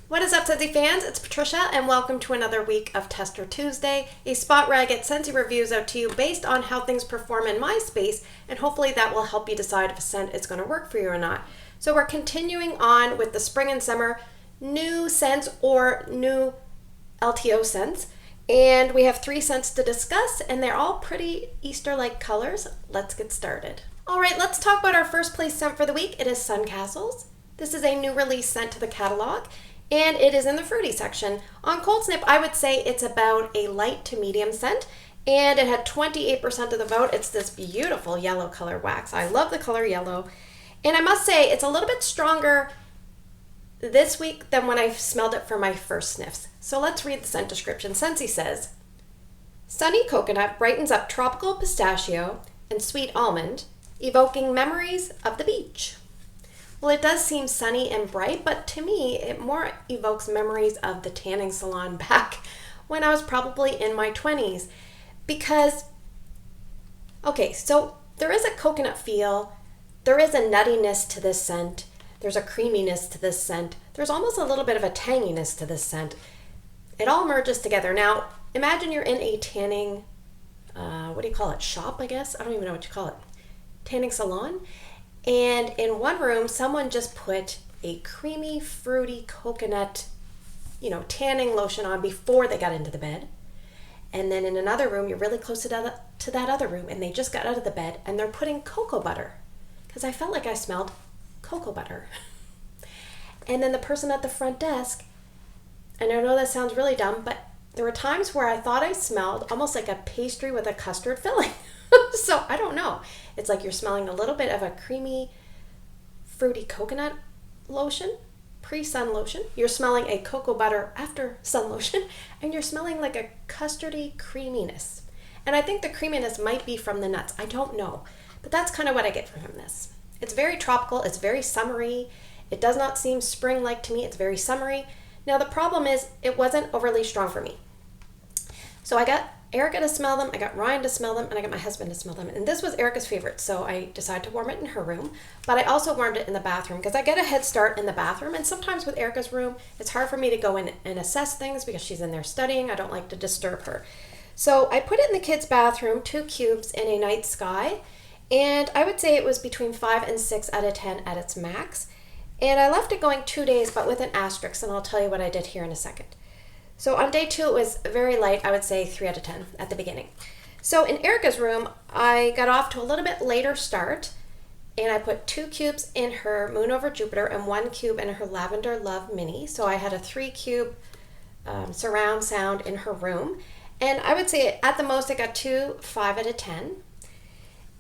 What is up, Scentsy fans? It's Patricia, and welcome to another week of Tester Tuesday, a spot where I get Scentsy reviews out to you based on how things perform in my space, and hopefully that will help you decide if a scent is going to work for you or not. So we're continuing on with the spring and summer new scents or new LTO scents, and we have 3 scents to discuss, and they're all pretty Easter-like colors. Let's get started. All right, let's talk about our first place scent for the week. It is Suncastles. This is a new release scent to the catalog, and it is in the fruity section. On Cold Snip, I would say it's about a light to medium scent, and it had 28% of the vote. It's this beautiful yellow color wax. I love the color yellow, and I must say it's a little bit stronger this week than when I smelled it for my first sniffs. So let's read the scent description. Scentsy says, sunny coconut brightens up tropical pistachio and sweet almond, evoking memories of the beach. Well, it does seem sunny and bright, but to me, it more evokes memories of the tanning salon back when I was probably in my 20s. Because, okay, so there is a coconut feel, there is a nuttiness to this scent, there's a creaminess to this scent, there's almost a little bit of a tanginess to this scent. It all merges together. Now, imagine you're in a tanning, what do you call it, shop, I guess? I don't even know what you call it. Tanning salon. And in one room, someone just put a creamy, fruity coconut, tanning lotion on before they got into the bed. And then in another room, you're really close to that other room, and they just got out of the bed, and they're putting cocoa butter. Because I felt like I smelled cocoa butter. And then the person at the front desk, and I know that sounds really dumb, but there were times where I thought I smelled almost like a pastry with a custard filling. So I don't know. It's like you're smelling a little bit of a creamy, fruity coconut lotion, pre-sun lotion. You're smelling a cocoa butter after sun lotion, and you're smelling like a custardy creaminess. And I think the creaminess might be from the nuts. I don't know. But that's kind of what I get from this. It's very tropical. It's very summery. It does not seem spring-like to me. It's very summery. Now the problem is it wasn't overly strong for me. So I got Erica to smell them, I got Ryan to smell them, and I got my husband to smell them. And this was Erica's favorite, so I decided to warm it in her room. But I also warmed it in the bathroom because I get a head start in the bathroom. And sometimes with Erica's room, it's hard for me to go in and assess things because she's in there studying. I don't like to disturb her. So I put it in the kids' bathroom, 2 cubes in a night sky. And I would say it was between 5 and 6 out of 10 at its max. And I left it going 2 days, but with an asterisk, and I'll tell you what I did here in a second. So on day 2, it was very light. I would say 3 out of 10 at the beginning. So in Erica's room, I got off to a little bit later start, and I put 2 cubes in her Moon Over Jupiter and 1 cube in her Lavender Love Mini. So I had a 3 cube surround sound in her room. And I would say at the most I got 2 5 out of 10.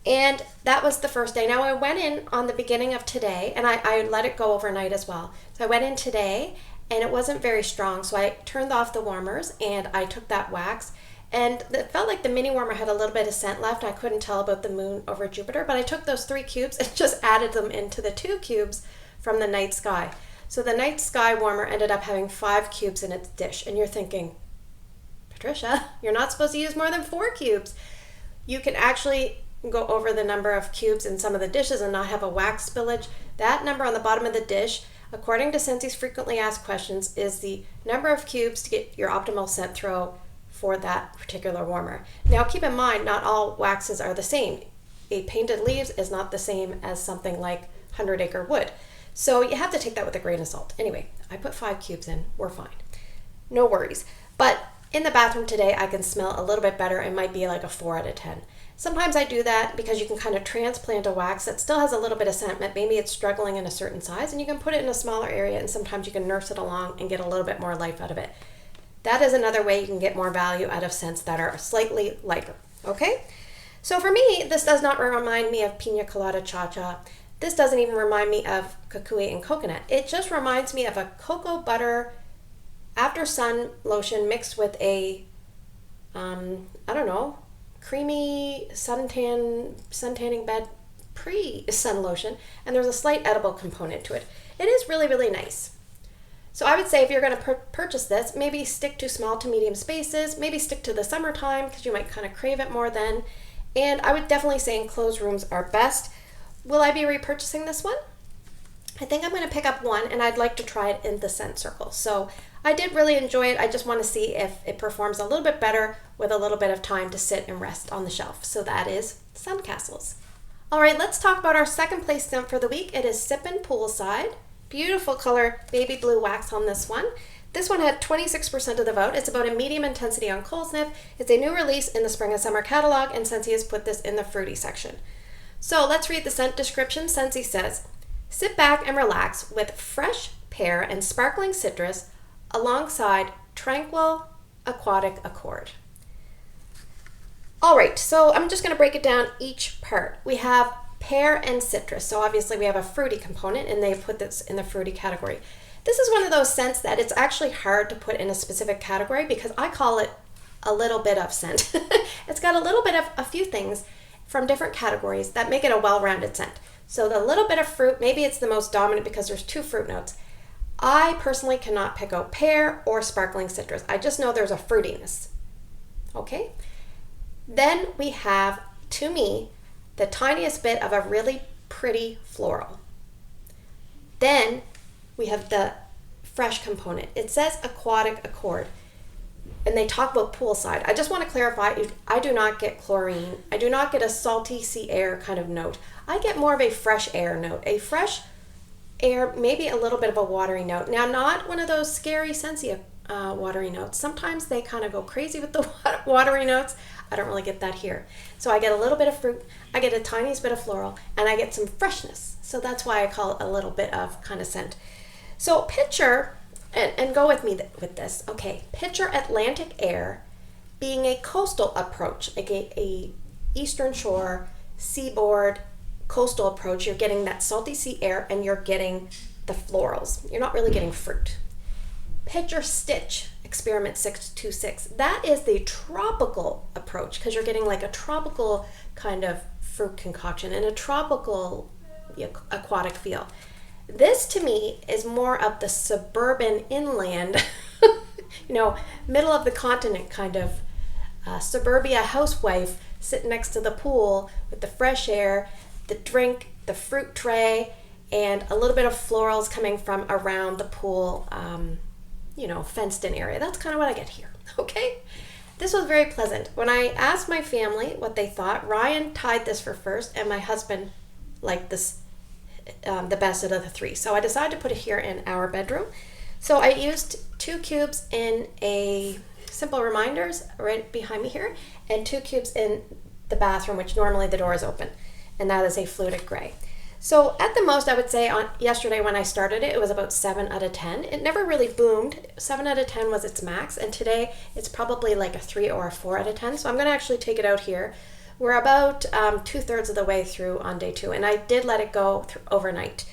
And that was the first day. Now I went in on the beginning of today, and I let it go overnight as well. So I went in today, and it wasn't very strong, so I turned off the warmers and I took that wax, and it felt like the mini warmer had a little bit of scent left. I couldn't tell about the Moon Over Jupiter, but I took those 3 cubes and just added them into the 2 cubes from the night sky. So the night sky warmer ended up having 5 cubes in its dish, and you're thinking, Patricia, you're not supposed to use more than 4 cubes. You can actually go over the number of cubes in some of the dishes and not have a wax spillage. That number on the bottom of the dish, according to Scentsy's frequently asked questions, is the number of cubes to get your optimal scent throw for that particular warmer. Now keep in mind, not all waxes are the same. A Painted Leaves is not the same as something like 100 Acre Wood. So you have to take that with a grain of salt. Anyway, I put 5 cubes in, we're fine. No worries. But in the bathroom today, I can smell a little bit better. It might be like a 4 out of 10. Sometimes I do that because you can kind of transplant a wax that still has a little bit of scent, but maybe it's struggling in a certain size, and you can put it in a smaller area, and sometimes you can nurse it along and get a little bit more life out of it. That is another way you can get more value out of scents that are slightly lighter, okay? So for me, this does not remind me of Pina Colada Cha-Cha. This doesn't even remind me of Kukui and Coconut. It just reminds me of a cocoa butter after sun lotion mixed with a, creamy suntanning bed pre-sun lotion, and there's a slight edible component to it. It is really, really nice. So I would say if you're going to purchase this, maybe stick to small to medium spaces, maybe stick to the summertime because you might kind of crave it more then. And I would definitely say enclosed rooms are best. Will I be repurchasing this one? I think I'm going to pick up one, and I'd like to try it in the scent circle. So I did really enjoy it. I just want to see if it performs a little bit better with a little bit of time to sit and rest on the shelf. So that is Suncastles. All right, let's talk about our second place scent for the week. It is Sippin Poolside. Beautiful color, baby blue wax on this one. This one had 26% of the vote. It's about a medium intensity on cold sniff. It's a new release in the spring and summer catalog, and Scentsy has put this in the fruity section. So let's read the scent description. Scentsy says, sit back and relax with fresh pear and sparkling citrus alongside tranquil aquatic accord. All right, so I'm just going to break it down each part. We have pear and citrus. So obviously we have a fruity component, and they put this in the fruity category. This is one of those scents that it's actually hard to put in a specific category because I call it a little bit of scent. It's got a little bit of a few things from different categories that make it a well-rounded scent. So the little bit of fruit, maybe it's the most dominant because there's 2 fruit notes. I personally cannot pick out pear or sparkling citrus. I just know there's a fruitiness. Okay? Then we have, to me, the tiniest bit of a really pretty floral. Then we have the fresh component. It says aquatic accord, and they talk about poolside. I just want to clarify, I do not get chlorine. I do not get a salty sea air kind of note. I get more of a fresh air note. A fresh air, maybe a little bit of a watery note. Now, not one of those scary Scentsy watery notes. Sometimes they kind of go crazy with the watery notes. I don't really get that here. So I get a little bit of fruit, I get a tiniest bit of floral, and I get some freshness. So that's why I call it a little bit of kind of scent. So picture, and go with me with this. Okay, picture Atlantic air being a coastal approach, like a eastern shore, seaboard, coastal approach. You're getting that salty sea air, and you're getting the florals. You're not really getting fruit. Picture Stitch, Experiment 626. That is the tropical approach because you're getting like a tropical kind of fruit concoction and a tropical aquatic feel. This to me is more of the suburban inland, middle of the continent kind of suburbia housewife sitting next to the pool with the fresh air, the drink, the fruit tray, and a little bit of florals coming from around the pool, fenced in area. That's kind of what I get here, okay? This was very pleasant. When I asked my family what they thought, Ryan tied this for first, and my husband liked this the best out of the 3. So I decided to put it here in our bedroom. So I used 2 cubes in a Simple Reminders right behind me here, and 2 cubes in the bathroom, which normally the door is open, and that is a fluted gray. So at the most, I would say yesterday when I started it, it was about 7 out of 10. It never really boomed. 7 out of 10 was its max, and today it's probably like a 3 or a 4 out of 10. So I'm going to actually take it out here. We're about 2/3 of the way through on day 2, and I did let it go overnight.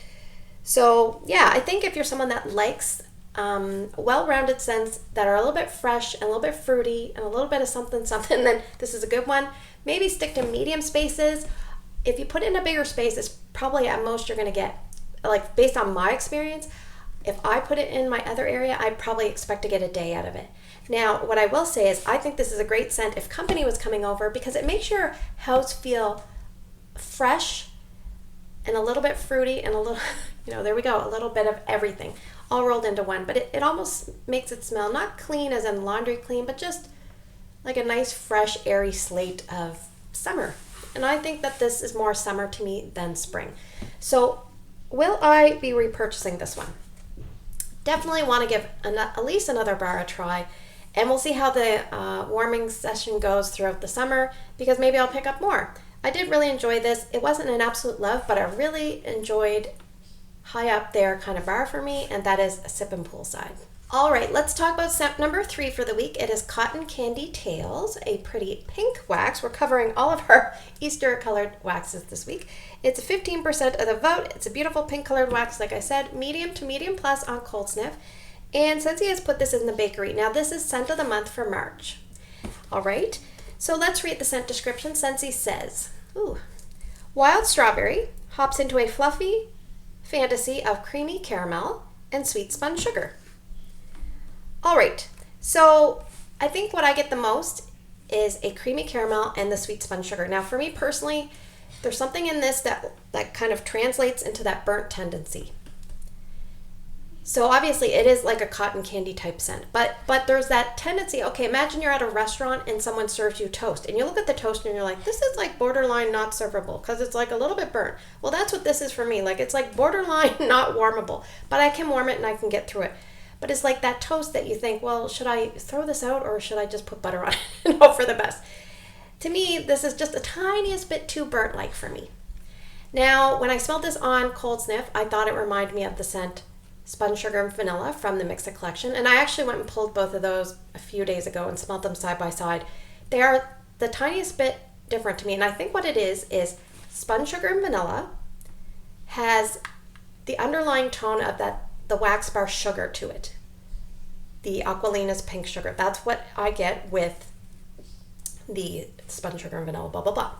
So yeah, I think if you're someone that likes well-rounded scents that are a little bit fresh and a little bit fruity and a little bit of something, then this is a good one. Maybe stick to medium spaces. If you put it in a bigger space, it's probably at most you're going to get, like based on my experience, if I put it in my other area, I'd probably expect to get a day out of it. Now, what I will say is I think this is a great scent if company was coming over because it makes your house feel fresh and a little bit fruity and a little, there we go, a little bit of everything all rolled into one. But it almost makes it smell not clean as in laundry clean, but just like a nice, fresh, airy slate of summer. And I think that this is more summer to me than spring. So will I be repurchasing this one? Definitely want to give at least another bar a try. And we'll see how the warming session goes throughout the summer because maybe I'll pick up more. I did really enjoy this. It wasn't an absolute love, but I really enjoyed high up there kind of bar for me, and that is Sippin Poolside. All right, let's talk about scent number 3 for the week. It is Cotton Candy Tales, a pretty pink wax. We're covering all of our Easter colored waxes this week. It's 15% of the vote. It's a beautiful pink colored wax, like I said, medium to medium plus on cold sniff. And Scentsy has put this in the bakery. Now this is scent of the month for March. All right, so let's read the scent description. Scentsy says, wild strawberry hops into a fluffy fantasy of creamy caramel and sweet spun sugar. All right, so I think what I get the most is a creamy caramel and the sweet spun sugar. Now for me personally, there's something in this that kind of translates into that burnt tendency. So obviously it is like a cotton candy type scent, but there's that tendency. Okay, imagine you're at a restaurant and someone serves you toast, and you look at the toast and you're like, this is like borderline not servable because it's like a little bit burnt. Well, that's what this is for me. Like, it's like borderline not warmable, but I can warm it and I can get through it. But it's like that toast that you think, well, should I throw this out or should I just put butter on it and hope for the best? To me, this is just a tiniest bit too burnt like for me. Now, when I smelled this on Cold Sniff, I thought it reminded me of the scent Spun Sugar and Vanilla from the Mix It collection. And I actually went and pulled both of those a few days ago and smelled them side by side. They are the tiniest bit different to me. And I think what it is Spun Sugar and Vanilla has the underlying tone of the wax bar sugar to it. The Aqualina's pink sugar. That's what I get with the Spun Sugar and Vanilla, blah, blah, blah.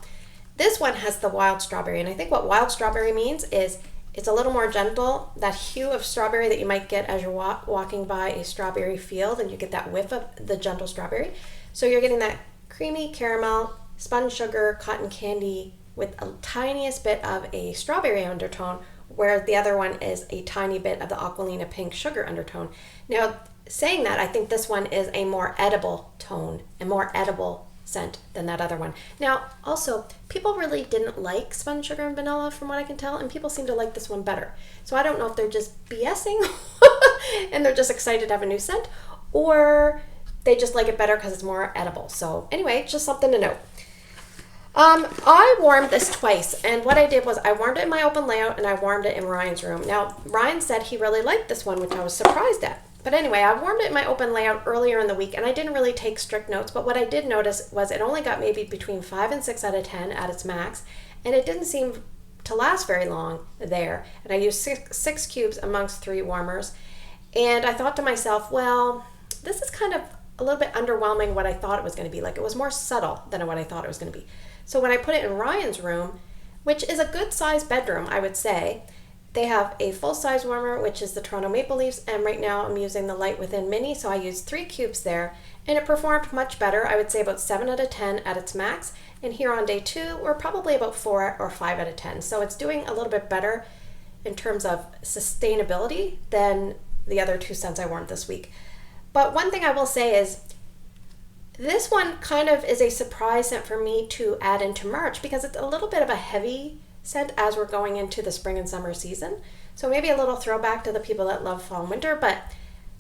This one has the wild strawberry. And I think what wild strawberry means is it's a little more gentle, that hue of strawberry that you might get as you're walking by a strawberry field and you get that whiff of the gentle strawberry. So you're getting that creamy caramel, spun sugar, cotton candy with a tiniest bit of a strawberry undertone, where the other one is a tiny bit of the Aqualina pink sugar undertone. Now, saying that, I think this one is a more edible tone, a more edible scent than that other one. Now, also, people really didn't like Spun Sugar and Vanilla from what I can tell, and people seem to like this one better. So I don't know if they're just BSing and they're just excited to have a new scent, or they just like it better because it's more edible. So anyway, just something to note. I warmed this twice, and what I did was I warmed it in my open layout and I warmed it in Ryan's room. Now, Ryan said he really liked this one, which I was surprised at. But anyway, I warmed it in my open layout earlier in the week, and I didn't really take strict notes, but what I did notice was it only got maybe between 5 and 6 out of 10 at its max, and it didn't seem to last very long there. And I used six cubes amongst 3 warmers, and I thought to myself, well, this is kind of a little bit underwhelming what I thought it was going to be. Like, it was more subtle than what I thought it was going to be. So when I put it in Ryan's room, which is a good sized bedroom, I would say, they have a full-size warmer, which is the Toronto Maple Leafs, and right now I'm using the Light Within Mini, so I used 3 cubes there, and it performed much better. I would say about 7 out of 10 at its max, and here on day 2, we're probably about 4 or 5 out of 10. So it's doing a little bit better in terms of sustainability than the other 2 scents I warmed this week. But one thing I will say is, this one kind of is a surprise scent for me to add into March, because it's a little bit of a heavy scent as we're going into the spring and summer season. So maybe a little throwback to the people that love fall and winter, but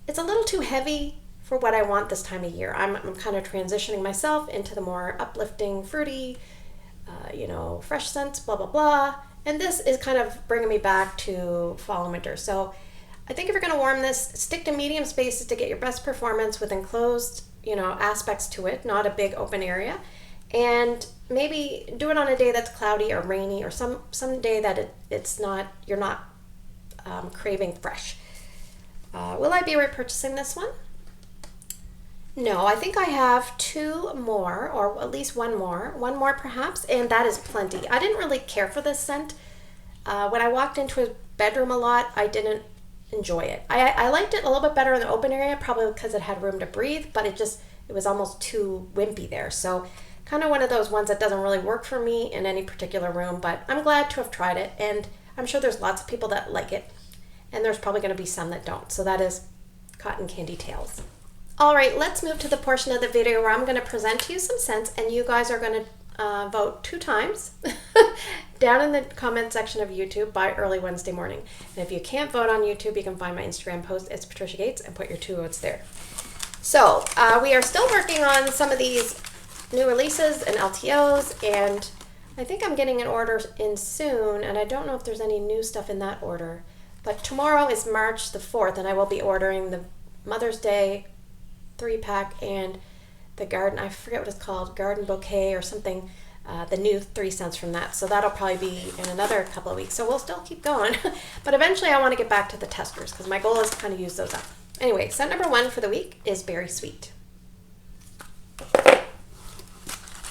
it's a little too heavy for what I want this time of year. I'm kind of transitioning myself into the more uplifting, fruity, fresh scents, blah, blah, blah. And this is kind of bringing me back to fall and winter. So I think if you're going to warm this, stick to medium spaces to get your best performance with enclosed, aspects to it, not a big open area. And maybe do it on a day that's cloudy or rainy, or some day that you're not craving fresh. Will I be repurchasing this one? No, I think I have 2 more, or at least one more perhaps, and that is plenty. I didn't really care for this scent. When I walked into his bedroom a lot, I didn't enjoy it. I liked it a little bit better in the open area, probably because it had room to breathe, but it was almost too wimpy there. So kind of one of those ones that doesn't really work for me in any particular room, but I'm glad to have tried it, and I'm sure there's lots of people that like it, and there's probably going to be some that don't. So that is Cotton Candy Tales. All right, let's move to the portion of the video where I'm going to present to you some scents, and you guys are going to vote 2 times down in the comment section of YouTube by early Wednesday morning. And if you can't vote on YouTube, you can find my Instagram post, it's Patricia Gates, and put your 2 votes there. So we are still working on some of these new releases and LTOs, and I think I'm getting an order in soon, and I don't know if there's any new stuff in that order. But tomorrow is March the 4th, and I will be ordering the Mother's Day 3-pack and the garden, I forget what it's called, garden bouquet or something, the new 3 scents from that. So that'll probably be in another couple of weeks. So we'll still keep going. But eventually I want to get back to the testers, because my goal is to kind of use those up. Anyway, scent number 1 for the week is Berry Sweet.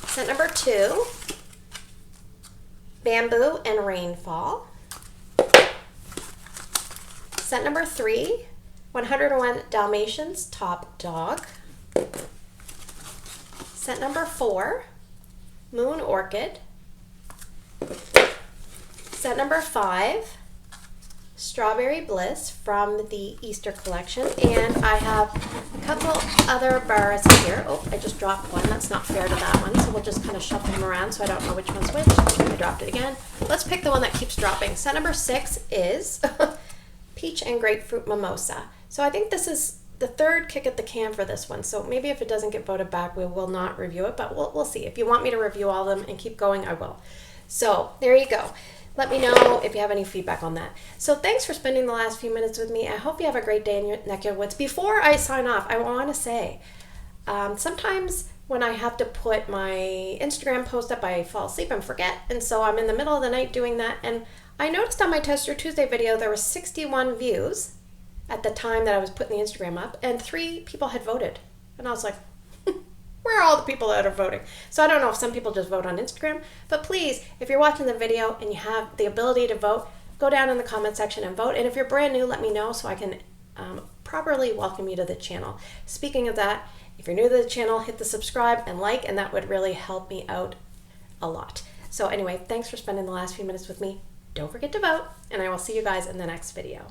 Scent number 2, Bamboo and Rainfall. Scent number 3, 101 Dalmatians Top Dog. Scent number 4, Moon Orchid. Scent number 5, Strawberry Bliss from the Easter collection, and I have a couple other bars here. Oh, I just dropped one. That's not fair to that one, so we'll just kind of shuffle them around so I don't know which one's which. I dropped it again. Let's pick the one that keeps dropping. Set number 6 is Peach and Grapefruit Mimosa. So I think this is the third kick at the can for this one, so maybe if it doesn't get voted back, we will not review it, but we'll see. If you want me to review all of them and keep going, I will. So there you go. Let me know if you have any feedback on that. So thanks for spending the last few minutes with me. I hope you have a great day in your neck of the woods. Before I sign off, I want to say, sometimes when I have to put my Instagram post up, I fall asleep and forget. And so I'm in the middle of the night doing that. And I noticed on my Tester Tuesday video, there were 61 views at the time that I was putting the Instagram up, and 3 people had voted. And I was like, where are all the people that are voting? So I don't know if some people just vote on Instagram, but please, if you're watching the video and you have the ability to vote, go down in the comment section and vote. And if you're brand new, let me know so I can properly welcome you to the channel. Speaking of that, if you're new to the channel, hit the subscribe and like, and that would really help me out a lot. So anyway, thanks for spending the last few minutes with me. Don't forget to vote, and I will see you guys in the next video.